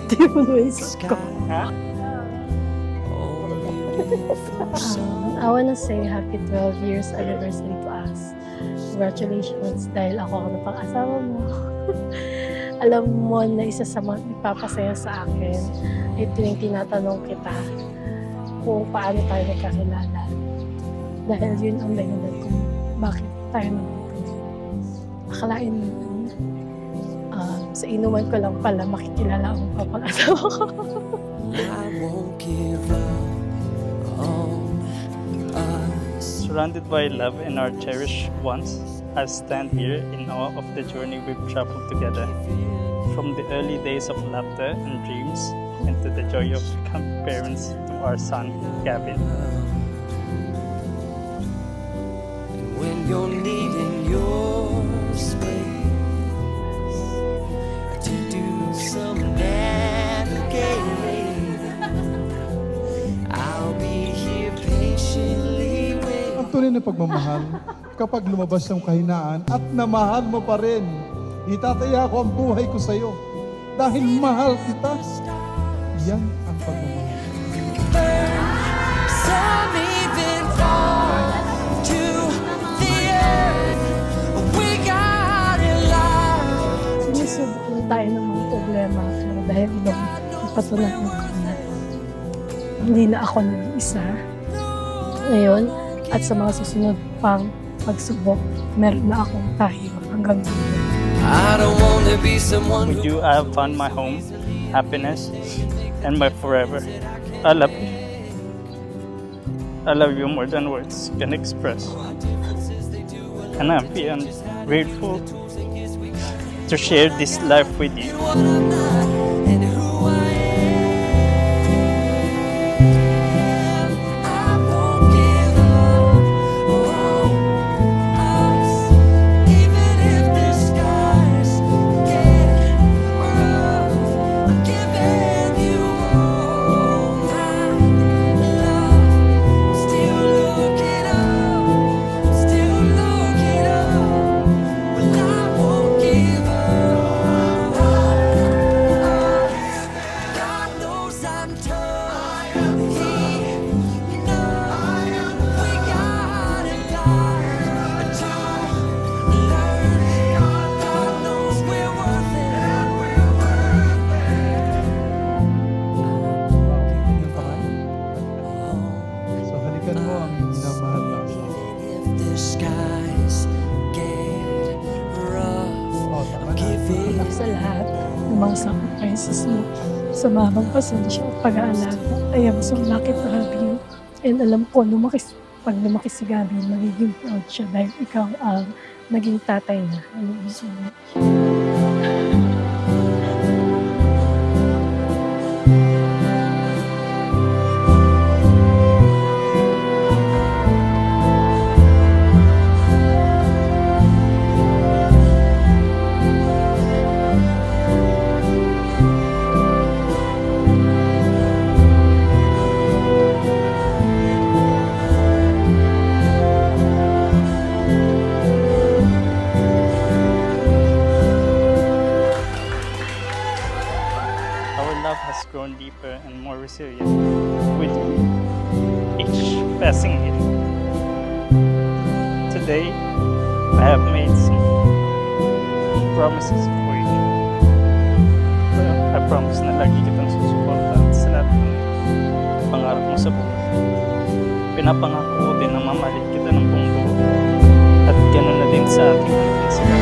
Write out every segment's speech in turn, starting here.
Di mo naisip ko. I wanna say happy 12 years anniversary to us. Congratulations dahil ako ang napang-asawa mo. Alam mo na isa sa mga ipapasaya sa akin ay tuwing tinatanong kita kung paano tayo nagkakilala. Dahil yun ang dahilan kung bakit tayo nandito. Akalain mo sa inuman ko lang pala makikilala ang papang-asawa ko. I won't give up on us. Surrounded by love and our cherished ones, I stand here in awe of the journey we've traveled together. From the early days of laughter and dreams, and to the joy of becoming parents to our son, Gavin. And when you're needing your space to do some navigating, I'll be here patiently waiting. Ang tunay na pagmamahal, kapag lumabas ng kahinaan at namahal mo pa rin, itataya ko ang buhay ko sa iyo. Dahil mahal kita, yan ang pagmamahal. Some even fall to the earth. We got it live. Sinusubukan tayo ng mga problema pero dahil ibang ipatunayan ko na hindi na ako nag-iisa. Ngayon, at sa mga susunod pang pagsubok, meron na akong tayo hanggang dulo. I don't want to be someone With you, I have found my home, happiness, and my forever. I love you. I love you more than words can express. And I'm beyond grateful to share this life with you. what I'm not and who I am. I won't give up on us, even if the skies get rough. I'm giving you all my love. Still looking up, still looking up. Well, I won't give up on us. God knows I'm tough. He knows we got a lot to learn. God knows we're worth it. Yung pangalan. So halikan mo ang minamahal na asawa. If the skies get rough, Oo, tama I'm na. giving Sa lahat ng mga sacrifices mo sa mahabang pasensya at pag-aalaga, I am so lucky to have you. And alam ko, pag lumaki si Gabi, magiging proud siya dahil ikaw ang naging tatay na. I love you so much. Our love has grown deeper and more resilient with each passing year. Today, I have made some promises for you. I promise na lagi kitang susuportahan sa lahat ng pangarap mo sa buhay. Pinapangako ko din na mamahalin kita ng buong buo. At ganoon na din sa ating mga sila.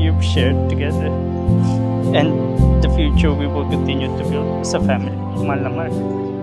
you've shared together. And the future we will continue to build as a family. Mahal na mahal.